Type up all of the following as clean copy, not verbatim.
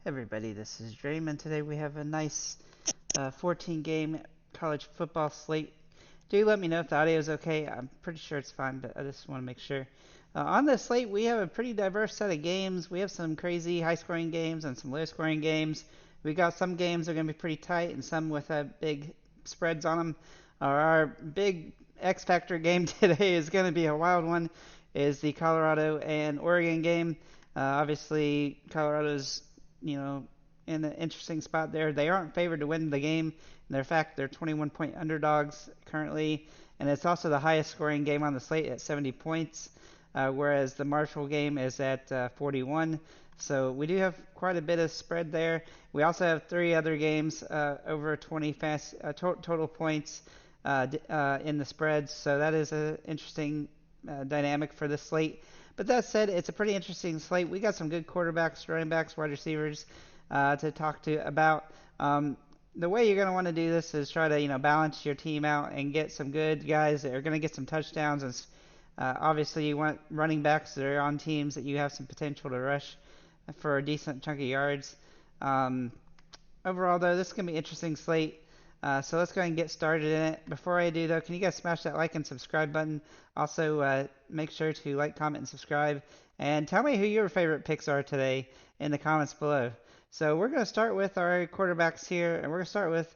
Hey everybody, this is Dream, and today we have a nice 14 game college football slate. Do let me know if the audio is okay. I'm pretty sure it's fine, but I just want to make sure. On this slate, we have a pretty diverse set of games. We have some crazy high scoring games and some low scoring games. We got some games that are going to be pretty tight and some with big spreads on them. Our big X Factor game today is going to be a wild one, is the Colorado and Oregon game. Obviously, Colorado's you know, in an interesting spot there. They aren't favored to win the game. In fact, they're 21-point underdogs currently, and it's also the highest scoring game on the slate at 70 points, whereas the Marshall game is at 41. So we do have quite a bit of spread there. We also have three other games over 20 total points in the spreads. So that is an interesting dynamic for this slate. But that said, it's a pretty interesting slate. We got some good quarterbacks, running backs, wide receivers to talk to about. The way you're going to want to do this is try to balance your team out and get some good guys that are going to get some touchdowns. And obviously, you want running backs that are on teams that you have some potential to rush for a decent chunk of yards. Um, Overall, though, this is going to be an interesting slate. So let's go ahead and get started in it. Before I do, though, can you guys smash that like and subscribe button? Also, make sure to like, comment, and subscribe. And tell me who your favorite picks are today in the comments below. So we're going to start with our quarterbacks here, and we're going to start with,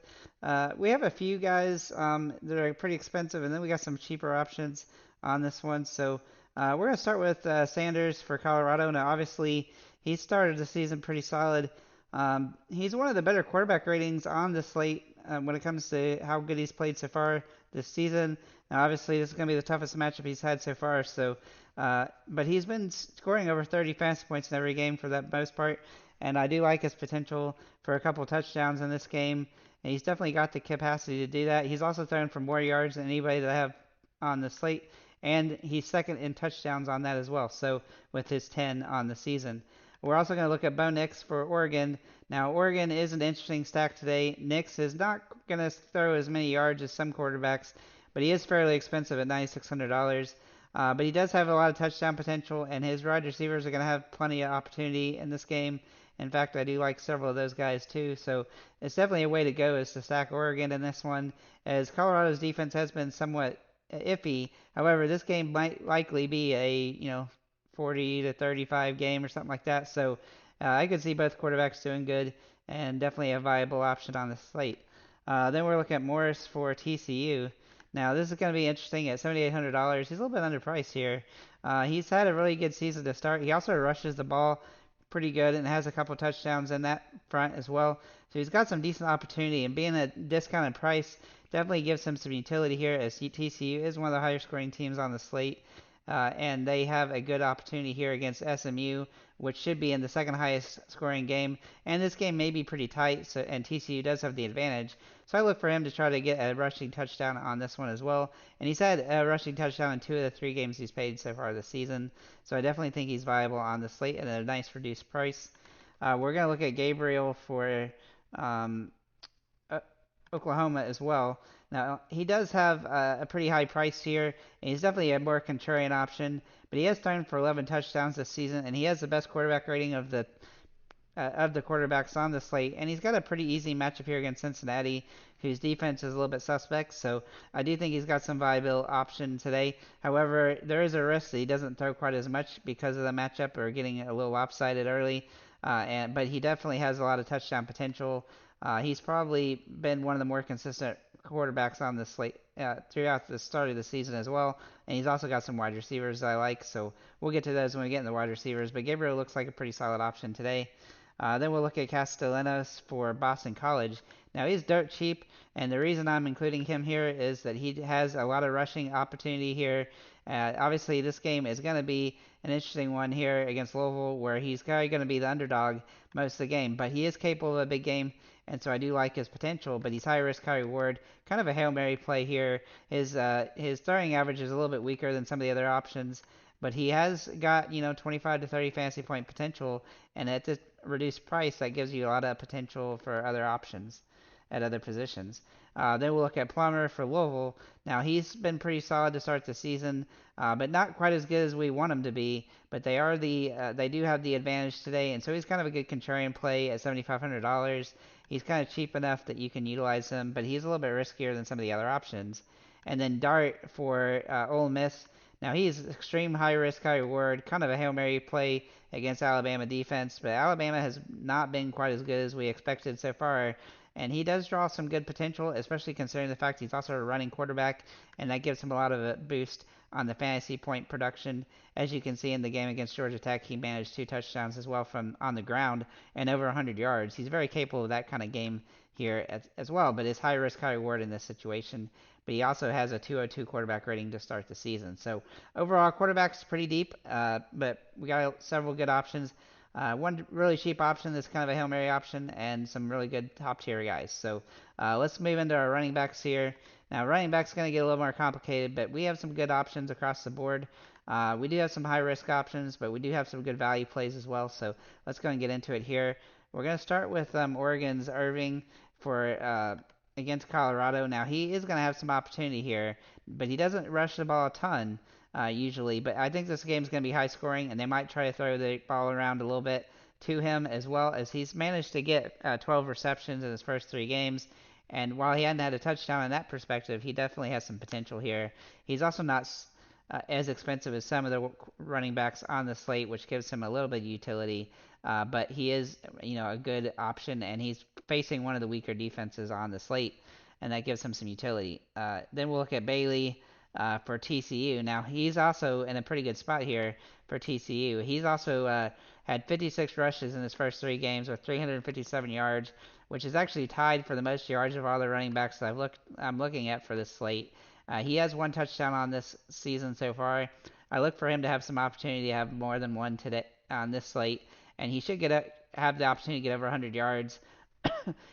we have a few guys that are pretty expensive, and then we got some cheaper options on this one. So we're going to start with Sanders for Colorado. Now, obviously, he started the season pretty solid. He's one of the better quarterback ratings on the slate when it comes to how good he's played so far this season. Now, obviously, this is going to be the toughest matchup he's had so far. So, but he's been scoring over 30 fantasy points in every game for that most part, and I do like his potential for a couple touchdowns in this game. And he's definitely got the capacity to do that. He's also thrown for more yards than anybody that I have on the slate, and he's second in touchdowns on that as well. So, with his 10 on the season. We're also going to look at Bo Nix for Oregon. Now, Oregon is an interesting stack today. Nix is not going to throw as many yards as some quarterbacks, but he is fairly expensive at $9,600. But he does have a lot of touchdown potential, and his wide receivers are going to have plenty of opportunity in this game. In fact, I do like several of those guys too. So it's definitely a way to go is to stack Oregon in this one, as Colorado's defense has been somewhat iffy. However, this game might likely be a 40 to 35 game or something like that. So I could see both quarterbacks doing good and definitely a viable option on the slate. Then we're looking at Morris for TCU. Now this is going to be interesting at $7,800. He's a little bit underpriced here. He's had a really good season to start. He also rushes the ball pretty good and has a couple touchdowns in that front as well. So he's got some decent opportunity, and being a discounted price definitely gives him some utility here, as TCU is one of the higher scoring teams on the slate. And they have a good opportunity here against SMU, which should be in the second highest scoring game. And this game may be pretty tight, so and TCU does have the advantage. So I look for him to try to get a rushing touchdown on this one as well. And he's had a rushing touchdown in 2 of the 3 games he's played so far this season. So I definitely think he's viable on the slate at a nice reduced price. We're going to look at Gabriel for um, uh, Oklahoma as well. Now, he does have a pretty high price here, and he's definitely a more contrarian option, but he has thrown for 11 touchdowns this season, and he has the best quarterback rating of the quarterbacks on the slate, and he's got a pretty easy matchup here against Cincinnati, whose defense is a little bit suspect. So I do think he's got some viable option today. However, there is a risk that he doesn't throw quite as much because of the matchup or getting a little lopsided early. But he definitely has a lot of touchdown potential. He's probably been one of the more consistent quarterbacks on the slate throughout the start of the season as well. And he's also got some wide receivers I like, so we'll get to those when we get in the wide receivers. But Gabriel looks like a pretty solid option today. Then we'll look at Castellanos for Boston College. Now he's dirt cheap, and the reason I'm including him here is that he has a lot of rushing opportunity here. Obviously, this game is going to be an interesting one here against Louisville, where he's probably going to be the underdog most of the game, but he is capable of a big game, and so I do like his potential. But he's high risk, high reward, kind of a Hail Mary play here. His throwing average is a little bit weaker than some of the other options, but he has got 25 to 30 fantasy point potential, and at this reduced price, that gives you a lot of potential for other options. at other positions. Then we'll look at Plummer for Louisville. Now he's been pretty solid to start the season, but not quite as good as we want him to be. But they do have the advantage today, and so he's kind of a good contrarian play at $7,500. He's kind of cheap enough that you can utilize him, but he's a little bit riskier than some of the other options. And then Dart for Ole Miss. Now he's extreme high risk, high reward, kind of a Hail Mary play against Alabama defense, but Alabama has not been quite as good as we expected so far. And he does draw some good potential, especially considering the fact he's also a running quarterback, and that gives him a lot of a boost on the fantasy point production. As you can see in the game against Georgia Tech, he managed 2 touchdowns as well from on the ground and over 100 yards. He's very capable of that kind of game here as well, but it's high risk, high reward in this situation. But he also has a 202 quarterback rating to start the season. So overall, quarterback's pretty deep, but we got several good options. One really cheap option that's kind of a Hail Mary option, and some really good top tier guys. So let's move into our running backs here. Now, running back's going to get a little more complicated, but we have some good options across the board. We do have some high risk options, but we do have some good value plays as well. So let's go and get into it here. We're going to start with Oregon's Irving for against Colorado. Now, he is going to have some opportunity here, but he doesn't rush the ball a ton usually. But I think this game is going to be high scoring, and they might try to throw the ball around a little bit to him, as well as he's managed to get 12 receptions in his first 3 games. And while he hadn't had a touchdown in that perspective, he definitely has some potential here. He's also not as expensive as some of the running backs on the slate, which gives him a little bit of utility. But he is, a good option, and he's facing one of the weaker defenses on the slate, and that gives him some utility. Then we'll look at Bailey for TCU. Now, he's also in a pretty good spot here for TCU. He's also had 56 rushes in his first 3 games with 357 yards, which is actually tied for the most yards of all the running backs that I'm looking at for this slate. He has 1 touchdown on this season so far. I look for him to have some opportunity to have more than one today on this slate, and he should have the opportunity to get over 100 yards.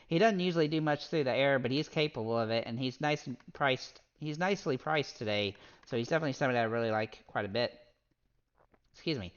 He doesn't usually do much through the air, but he's capable of it, and he's nice and priced. He's nicely priced today, so he's definitely somebody I really like quite a bit. Excuse me.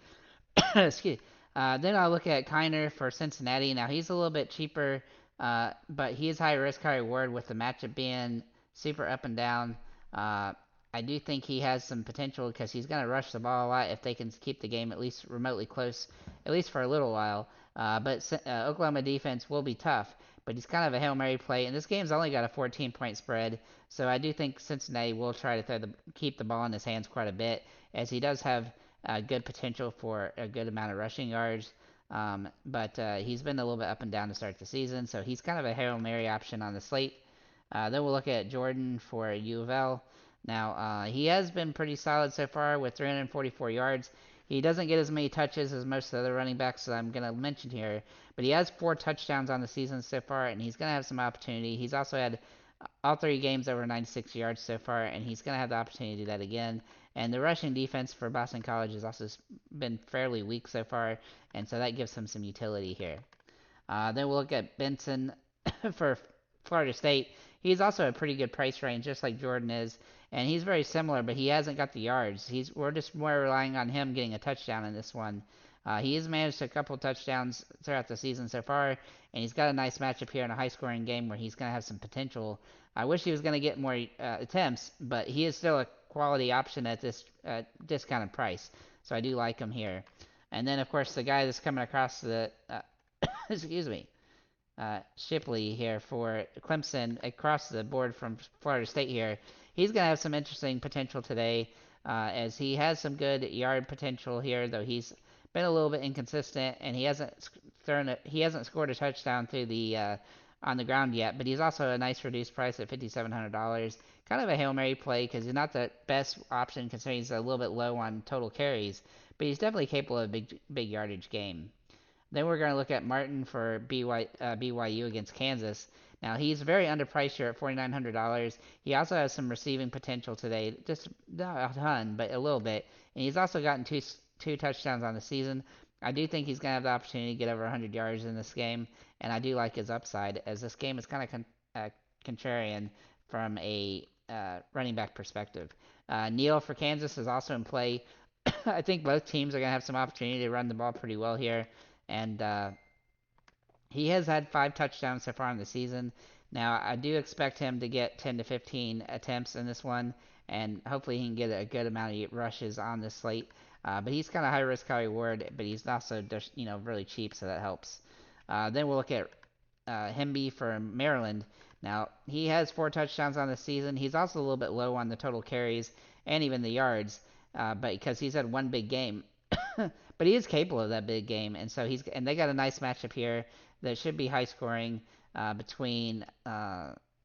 Excuse. Then I'll look at Kiner for Cincinnati. Now he's a little bit cheaper, but he is high risk, high reward with the matchup being super up and down. I do think he has some potential because he's going to rush the ball a lot if they can keep the game at least remotely close, at least for a little while. But Oklahoma defense will be tough, but he's kind of a Hail Mary play, and this game's only got a 14-point spread, so I do think Cincinnati will try to keep the ball in his hands quite a bit, as he does have good potential for a good amount of rushing yards. But he's been a little bit up and down to start the season, so he's kind of a Hail Mary option on the slate. Then we'll look at Jordan for U of L. Now, he has been pretty solid so far with 344 yards. He doesn't get as many touches as most of the other running backs that I'm going to mention here, but he has 4 touchdowns on the season so far, and he's going to have some opportunity. He's also had all 3 games over 96 yards so far, and he's going to have the opportunity to do that again. And the rushing defense for Boston College has also been fairly weak so far, and so that gives him some utility here. Then we'll look at Benson for Florida State. He's also a pretty good price range, just like Jordan is, and he's very similar, but he hasn't got the yards. We're just more relying on him getting a touchdown in this one. He has managed a couple touchdowns throughout the season so far, and he's got a nice matchup here in a high-scoring game where he's going to have some potential. I wish he was going to get more attempts, but he is still a quality option at this discounted price, so I do like him here. And then, of course, the guy that's coming across the excuse me, Shipley here for Clemson across the board from Florida State here. He's going to have some interesting potential today, as he has some good yard potential here, though he's been a little bit inconsistent, and he hasn't scored a touchdown through the on the ground yet. But he's also a nice reduced price at $5,700. Kind of a Hail Mary play because he's not the best option considering he's a little bit low on total carries, but he's definitely capable of a big yardage game. Then we're going to look at Martin for BYU against Kansas. Now, he's very underpriced here at $4,900. He also has some receiving potential today, just not a ton, but a little bit. And he's also gotten two touchdowns on the season. I do think he's going to have the opportunity to get over 100 yards in this game, and I do like his upside, as this game is kind of contrarian from a running back perspective. Neal for Kansas is also in play. I think both teams are going to have some opportunity to run the ball pretty well here. And he has had 5 touchdowns so far in the season. Now, I do expect him to get 10 to 15 attempts in this one, and hopefully he can get a good amount of rushes on this slate. But he's kind of high risk, high reward, but he's also really cheap, so that helps. Then we'll look at Hemby for Maryland. Now, he has 4 touchdowns on the season. He's also a little bit low on the total carries and even the yards, but because he's had one big game. But he is capable of that big game, and they got a nice matchup here that should be high scoring between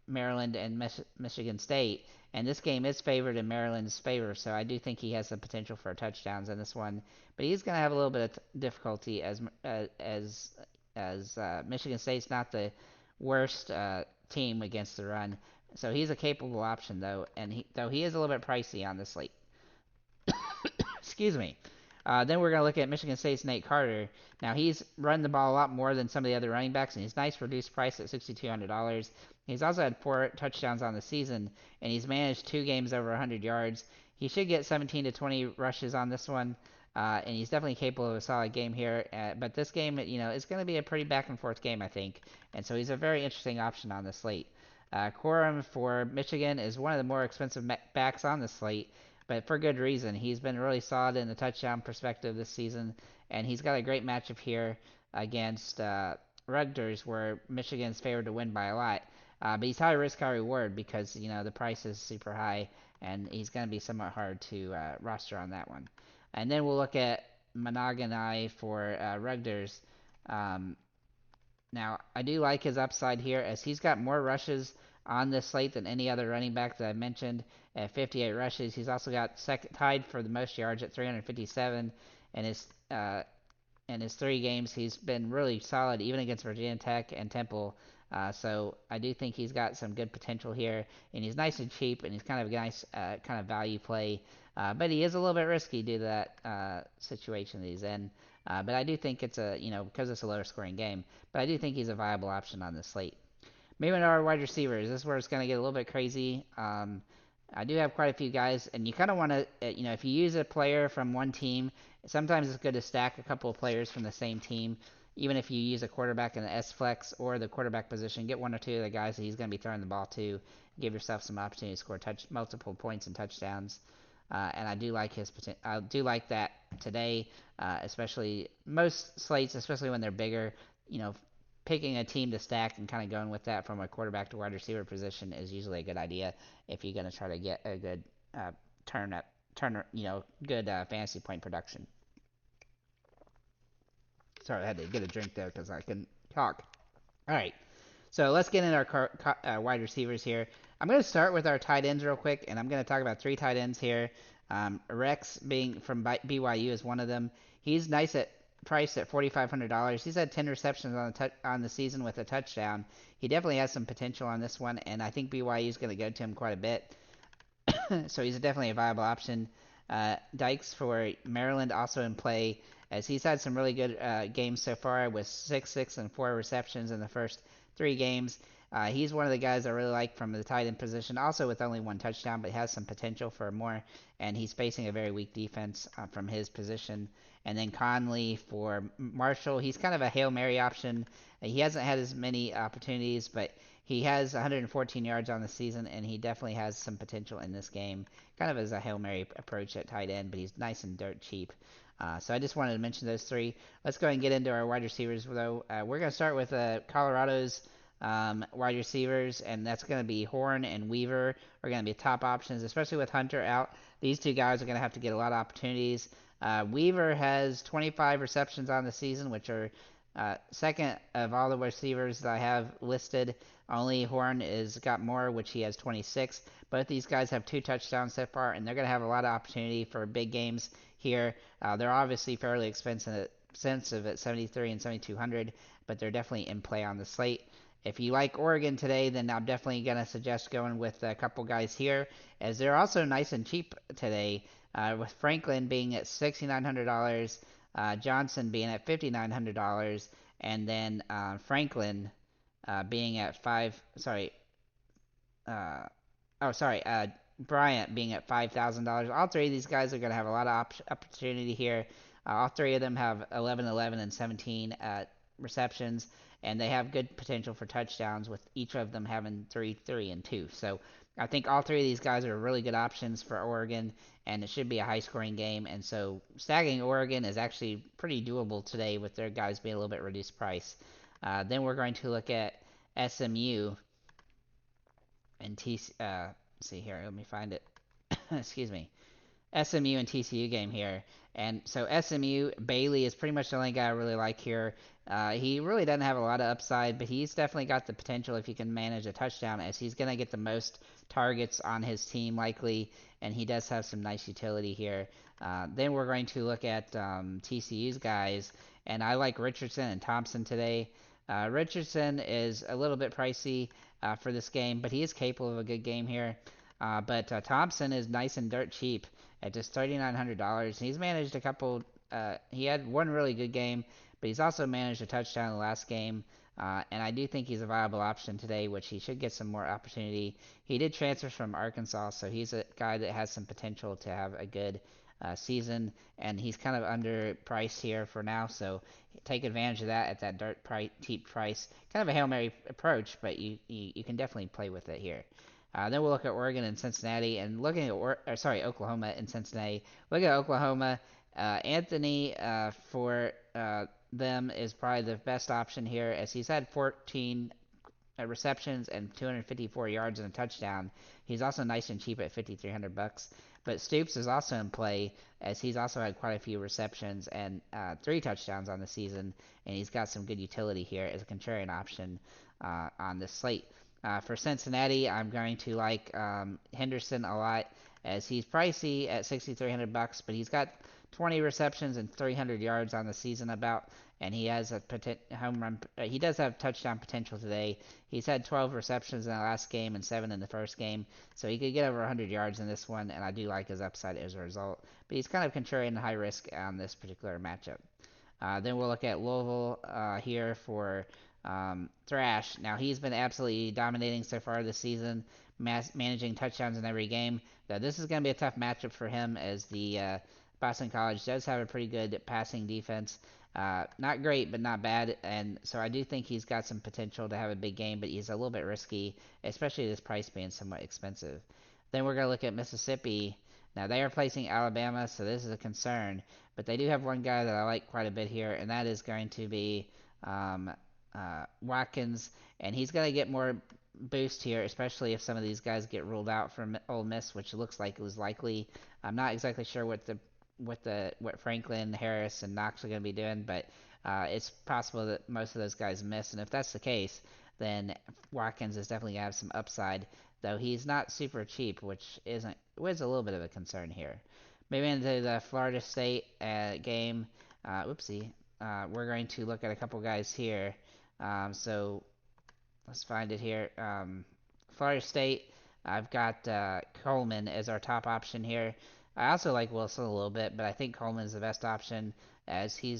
Maryland and Michigan State. And this game is favored in Maryland's favor, so I do think he has the potential for touchdowns in this one. But he's going to have a little bit of difficulty as Michigan State's not the worst team against the run. So he's a capable option though, and though he is a little bit pricey on this slate. Excuse me. Then we're going to look at Michigan State's Nate Carter. Now, he's run the ball a lot more than some of the other running backs, and he's nice reduced price at $6,200. He's also had 4 touchdowns on the season, and he's managed 2 games over 100 yards. He should get 17 to 20 rushes on this one, and he's definitely capable of a solid game here. But this game, is going to be a pretty back and forth game, I think, and so he's a very interesting option on the slate. Corum for Michigan is one of the more expensive backs on the slate, but for good reason. He's been really solid in the touchdown perspective this season, and he's got a great matchup here against Rutgers, where Michigan's favored to win by a lot. But he's high risk, high reward because the price is super high, and he's going to be somewhat hard to roster on that one. And then we'll look at Monogonai for Rutgers. Now, I do like his upside here as he's got more rushes on this slate than any other running back that I mentioned at 58 rushes. He's also got tied for the most yards at 357, and in his 3 games he's been really solid even against Virginia Tech and Temple. So I do think he's got some good potential here, and he's nice and cheap, and he's kind of a nice kind of value play. But he is a little bit risky due to that situation that he's in. But I do think it's because it's a lower scoring game. But I do think he's a viable option on this slate. Moving to our wide receivers, this is where it's going to get a little bit crazy. I do have quite a few guys, and you kind of want to, if you use a player from one team, sometimes it's good to stack a couple of players from the same team. Even if you use a quarterback in the S-flex or the quarterback position, get 1 or 2 of the guys that he's going to be throwing the ball to. Give yourself some opportunity to score multiple points and touchdowns. And I do like I do like that today, especially most slates, especially when they're bigger. Picking a team to stack and kind of going with that from a quarterback to wide receiver position is usually a good idea if you're going to try to get a good good fantasy point production. Sorry, I had to get a drink there because I couldn't talk. All right, so let's get into our wide receivers here. I'm going to start with our tight ends real quick, and I'm going to talk about 3 tight ends here. Rex being from BYU is one of them. He's nice at priced at $4,500. He's had 10 receptions on the season with a touchdown. He definitely has some potential on this one, and I think BYU is going to go to him quite a bit. So he's definitely a viable option. Dykes for Maryland also in play, as he's had some really good games so far with 6 and 4 receptions in the first 3 games. He's one of the guys I really like from the tight end position, also with only 1 touchdown, but has some potential for more, and he's facing a very weak defense from his position. And then Conley for Marshall, he's kind of a Hail Mary option. He hasn't had as many opportunities, but he has 114 yards on the season, and he definitely has some potential in this game, kind of as a Hail Mary approach at tight end, but he's nice and dirt cheap. So I just wanted to mention those 3. Let's go ahead and get into our wide receivers, though. We're going to start with Colorado's wide receivers, and that's going to be Horn and Weaver are going to be top options, especially with Hunter out. These 2 guys are going to have to get a lot of opportunities. Weaver has 25 receptions on the season, which are second of all the receivers that I have listed. Only Horn is got more, which he has 26. Both these guys have 2 touchdowns so far, and they're going to have a lot of opportunity for big games here. They're obviously fairly expensive at 73 and 7,200, but they're definitely in play on the slate. If you like Oregon today, then I'm definitely going to suggest going with a couple guys here, as they're also nice and cheap today, with Franklin being at $6,900, Johnson being at $5,900, and then Franklin being at Bryant being at $5,000. All 3 of these guys are going to have a lot of opportunity here. All 3 of them have 11, 11, and 17 receptions, and they have good potential for touchdowns with each of them having 3, 3, and 2. So I think all three of these guys are really good options for Oregon, and it should be a high-scoring game. And so staggering Oregon is actually pretty doable today with their guys being a little bit reduced price. Then we're going to look at SMU and TC. See here, let me find it. Excuse me. SMU and TCU game here. And so SMU, Bailey is pretty much the only guy I really like here. He really doesn't have a lot of upside, but he's definitely got the potential if he can manage a touchdown, as he's going to get the most targets on his team likely, and he does have some nice utility here. Then we're going to look at TCU's guys, and I like Richardson and Thompson today. Richardson is a little bit pricey for this game, but he is capable of a good game here. But Thompson is nice and dirt cheap at just $3,900. He's managed a couple. He had one really good game, but he's also managed a touchdown in the last game. And I do think he's a viable option today, which he should get some more opportunity. He did transfer from Arkansas, so he's a guy that has some potential to have a good season. And he's kind of underpriced here for now, so take advantage of that at that cheap price. Kind of a Hail Mary approach, but you can definitely play with it here. Then we'll look at Oregon and Cincinnati, and looking at Oklahoma and Cincinnati. Look at Oklahoma. Anthony for them is probably the best option here, as he's had 14 receptions and 254 yards and a touchdown. He's also nice and cheap at $5,300. But Stoops is also in play, as he's also had quite a few receptions and 3 touchdowns on the season, and he's got some good utility here as a contrarian option on this slate. For Cincinnati, I'm going to like Henderson a lot, as he's pricey at $6,300, but he's got 20 receptions and 300 yards on the season about, and he has a home run. He does have touchdown potential today. He's had 12 receptions in the last game and 7 in the first game, so he could get over 100 yards in this one, and I do like his upside as a result. But he's kind of contrarian and high risk on this particular matchup. Then we'll look at Louisville here for Thrash. Now, he's been absolutely dominating so far this season, managing touchdowns in every game. Now, this is going to be a tough matchup for him, as the Boston College does have a pretty good passing defense. Not great, but not bad. And so I do think he's got some potential to have a big game, but he's a little bit risky, especially this price being somewhat expensive. Then we're going to look at Mississippi. Now, they are placing Alabama, so this is a concern. But they do have one guy that I like quite a bit here, and that is going to be Watkins. And he's going to get more boost here, especially if some of these guys get ruled out from Ole Miss, which looks like it was likely. I'm not exactly sure what Franklin, Harris, and Knox are going to be doing, but it's possible that most of those guys miss. And if that's the case, then Watkins is definitely going to have some upside, though he's not super cheap, which was a little bit of a concern here. Moving into the Florida State game, oopsie, we're going to look at a couple guys here. So let's find it here. Florida State, I've got Coleman as our top option here. I also like Wilson a little bit, but I think Coleman is the best option, as he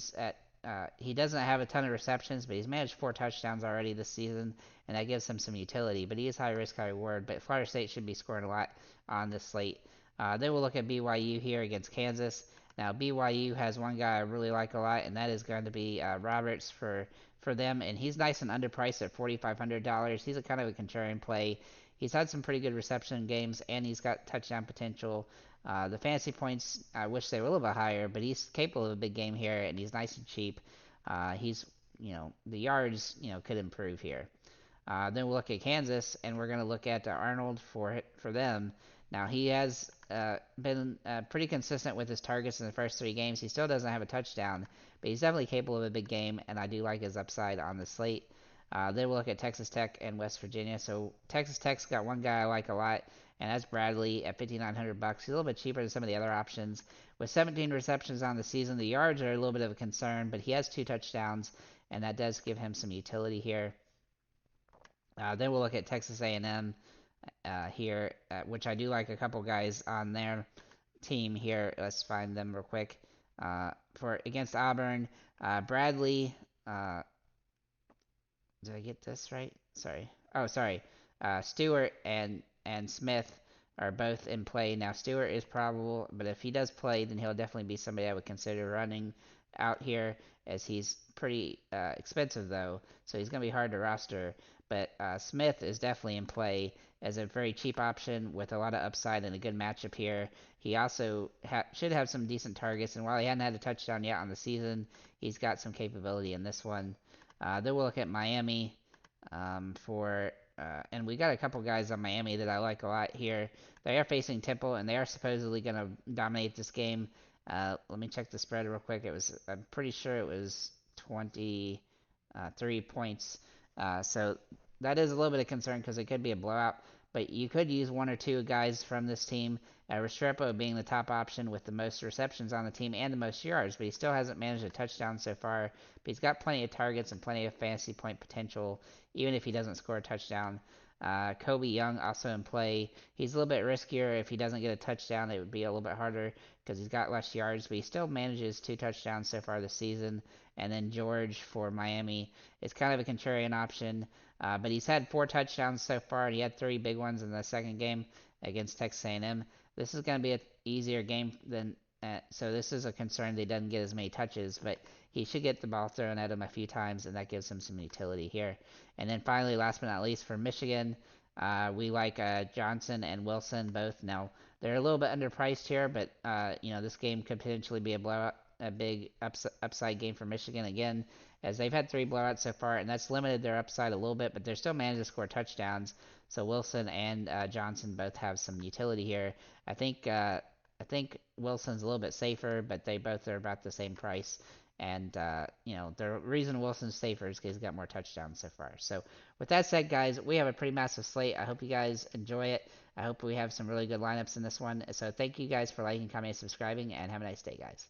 doesn't have a ton of receptions, but he's managed 4 touchdowns already this season, and that gives him some utility. But he is high risk, high reward. But Florida State should be scoring a lot on this slate. Then we'll look at BYU here against Kansas. Now, BYU has one guy I really like a lot, and that is going to be Roberts for them. And he's nice and underpriced at $4,500. He's a kind of a contrarian play. He's had some pretty good reception games, and he's got touchdown potential. The fantasy points, I wish they were a little bit higher, but he's capable of a big game here, and he's nice and cheap. The yards, could improve here. Then we'll look at Kansas, and we're going to look at Arnold for them. Now, he has been pretty consistent with his targets in the first 3 games. He still doesn't have a touchdown, but he's definitely capable of a big game, and I do like his upside on the slate. Then we'll look at Texas Tech and West Virginia. So Texas Tech's got one guy I like a lot, and that's Bradley at $5,900. He's a little bit cheaper than some of the other options. With 17 receptions on the season, the yards are a little bit of a concern, but he has 2 touchdowns, and that does give him some utility here. Then we'll look at Texas A&M here, which I do like a couple guys on their team here. Let's find them real quick. For against Auburn, Bradley. Did I get this right? Sorry. Oh, sorry. Stewart and Smith are both in play. Now, Stewart is probable, but if he does play, then he'll definitely be somebody I would consider running out here, as he's pretty expensive though, so he's going to be hard to roster. But Smith is definitely in play as a very cheap option with a lot of upside and a good matchup here. He also should have some decent targets, and while he hadn't had a touchdown yet on the season, he's got some capability in this one. Then we'll look at Miami and we got a couple guys on Miami that I like a lot here. They are facing Temple, and they are supposedly going to dominate this game. Let me check the spread real quick. I'm pretty sure it was 23 points. So that is a little bit of concern because it could be a blowout. But you could use one or two guys from this team. Restrepo being the top option with the most receptions on the team and the most yards, but he still hasn't managed a touchdown so far. But he's got plenty of targets and plenty of fantasy point potential, even if he doesn't score a touchdown. Kobe Young also in play. He's a little bit riskier. If he doesn't get a touchdown, it would be a little bit harder because he's got less yards, but he still manages 2 touchdowns so far this season. And then George for Miami is kind of a contrarian option, but he's had 4 touchdowns so far, and he had 3 big ones in the second game against Texas A&M. This is going to be an easier game than so this is a concern that he doesn't get as many touches, but he should get the ball thrown at him a few times, and that gives him some utility here. And then finally, last but not least, for Michigan, we like Johnson and Wilson both. Now, they're a little bit underpriced here, but this game could potentially be a blowout, a big upside game for Michigan again, as they've had 3 blowouts so far, and that's limited their upside a little bit, but they're still managed to score touchdowns. So Wilson and Johnson both have some utility here. I think Wilson's a little bit safer, but they both are about the same price. And the reason Wilson's safer is because he's got more touchdowns so far. So with that said, guys, we have a pretty massive slate. I hope you guys enjoy it. I hope we have some really good lineups in this one. So thank you guys for liking, commenting, subscribing, and have a nice day, guys.